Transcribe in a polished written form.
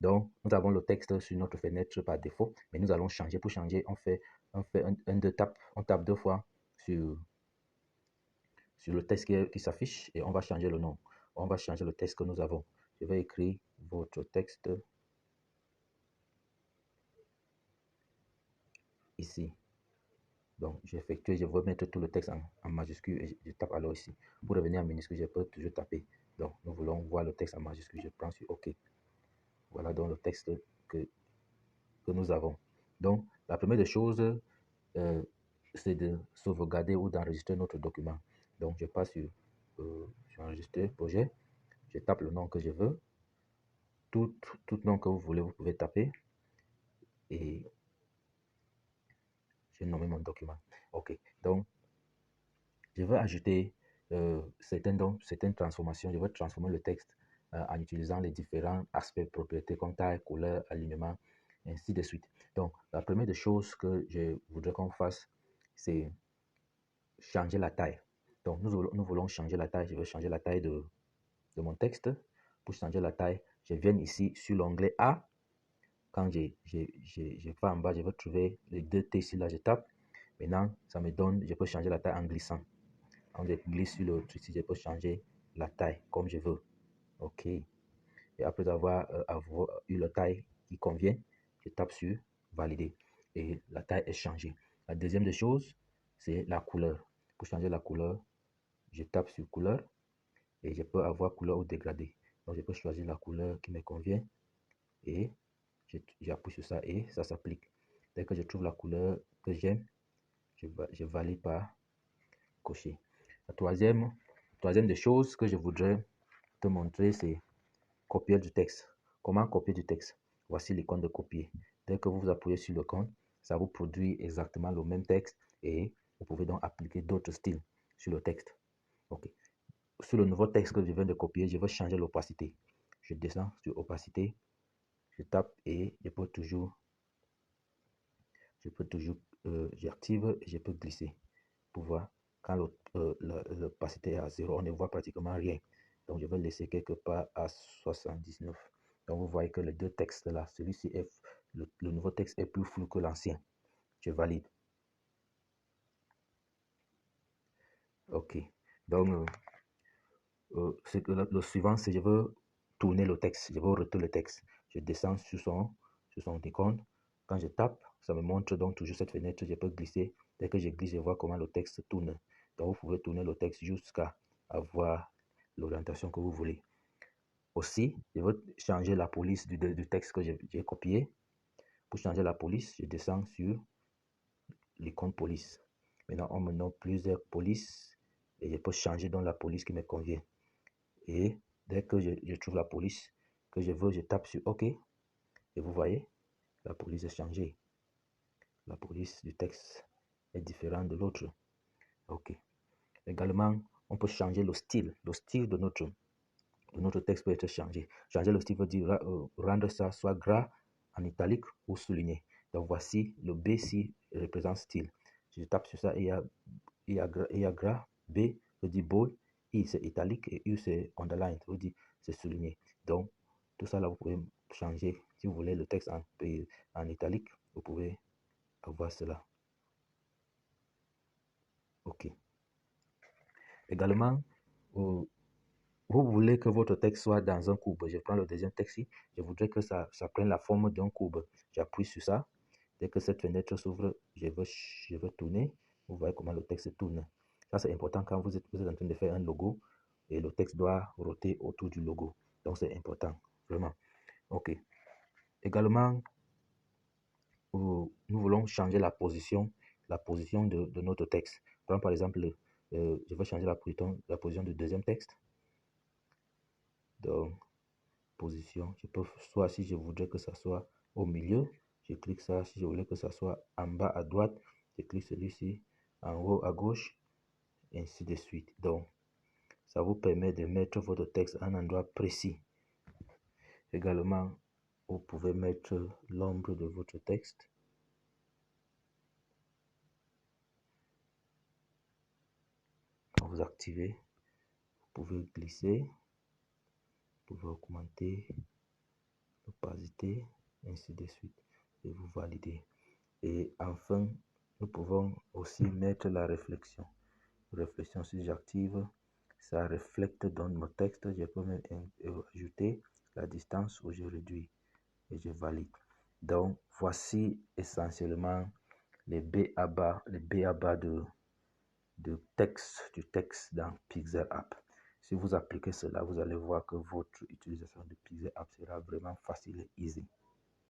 Donc, nous avons le texte sur notre fenêtre par défaut, mais nous allons changer. Pour changer, on fait deux tapes. On tape deux fois sur le texte qui s'affiche et on va changer le nom. On va changer le texte que nous avons. Je vais écrire votre texte ici. Donc, j'effectue, je vais mettre tout le texte en majuscule et je tape alors ici. Pour revenir en minuscule, je peux toujours taper. Donc, nous voulons voir le texte en majuscule. Je prends sur OK. Voilà donc le texte que nous avons. Donc, la première des choses, c'est de sauvegarder ou d'enregistrer notre document. Donc, je passe sur enregistrer projet. Je tape le nom que je veux. Tout nom que vous voulez, vous pouvez taper. Et j'ai nommé mon document. OK. Donc, je vais ajouter certaines transformations. Je vais transformer le texte en utilisant les différents aspects, propriétés comme taille, couleur, alignement, ainsi de suite. Donc, la première des choses que je voudrais qu'on fasse, c'est changer la taille. Donc, nous voulons changer la taille. Je vais changer la taille de mon texte. Pour changer la taille, je viens ici sur l'onglet A. Quand je vais en bas, je vais trouver les deux T ici, là, je tape. Maintenant, ça me donne, je peux changer la taille en glissant. Quand je glisse sur le truc ici, je peux changer la taille comme je veux. OK. Et après avoir eu la taille qui convient, je tape sur valider. Et la taille est changée. La deuxième des choses, c'est la couleur. Pour changer la couleur, je tape sur couleur et je peux avoir couleur ou dégradé. Donc, je peux choisir la couleur qui me convient et j'appuie sur ça et ça s'applique. Dès que je trouve la couleur que j'aime, je valide par cocher. La troisième des choses que je voudrais te montrer, c'est copier du texte. Comment copier du texte? Voici l'icône de copier. Dès que vous appuyez sur l'icône, ça vous produit exactement le même texte et vous pouvez donc appliquer d'autres styles sur le texte. OK. Sur le nouveau texte que je viens de copier, je vais changer l'opacité. Je descends sur opacité, je tape et j'active et je peux glisser pour voir quand l'opacité est à 0, on ne voit pratiquement rien. Donc, je vais laisser quelque part à 79. Donc, vous voyez que les deux textes là, celui-ci est, le nouveau texte est plus flou que l'ancien. Je valide. OK. Donc, le suivant, c'est je veux tourner le texte. Je veux retourner le texte. Je descends sur son icône. Quand je tape, ça me montre donc toujours cette fenêtre. Je peux glisser. Dès que je glisse, je vois comment le texte tourne. Donc, vous pouvez tourner le texte jusqu'à avoir l'orientation que vous voulez. Aussi, je veux changer la police du texte que j'ai copié. Pour changer la police, je descends sur l'icône police. Maintenant, on me nomme plusieurs polices et je peux changer dans la police qui me convient. Et dès que je trouve la police que je veux, je tape sur OK. Et vous voyez, la police est changée. La police du texte est différente de l'autre. OK. Également, on peut changer le style. Le style de notre texte peut être changé. Changer le style veut dire rendre ça soit gras, en italique ou souligné. Donc voici le B ici représente style. Je tape sur ça et il y a gras. B veut dire bold. I c'est italique et U c'est underline. Veut dire c'est souligné. Donc tout ça là vous pouvez changer. Si vous voulez le texte en italique, vous pouvez avoir cela. OK. Également, vous voulez que votre texte soit dans un courbe. Je prends le deuxième texte ici. Je voudrais que ça prenne la forme d'un courbe. J'appuie sur ça. Dès que cette fenêtre s'ouvre, je veux tourner. Vous voyez comment le texte tourne. Ça, c'est important quand vous êtes en train de faire un logo et le texte doit roter autour du logo. Donc, c'est important, vraiment. OK. Également, nous voulons changer la position de notre texte. Par exemple, je vais changer la position du deuxième texte. Donc, position, je peux soit si je voudrais que ça soit au milieu, je clique ça. Si je voulais que ça soit en bas à droite, je clique celui-ci, en haut à gauche, et ainsi de suite. Donc, ça vous permet de mettre votre texte à un endroit précis. Également, vous pouvez mettre l'ombre de votre texte. Quand vous activez, vous pouvez glisser, vous pouvez augmenter opacité, ainsi de suite, et vous validez. Et enfin, nous pouvons aussi mettre la réflexion. Réflexion, si j'active, ça reflète dans mon texte. Je peux même ajouter la distance où je réduis et je valide. Donc, voici essentiellement les B.A.B.A de texte, du texte dans Pixel App. Si vous appliquez cela, vous allez voir que votre utilisation de Pixel App sera vraiment facile et easy.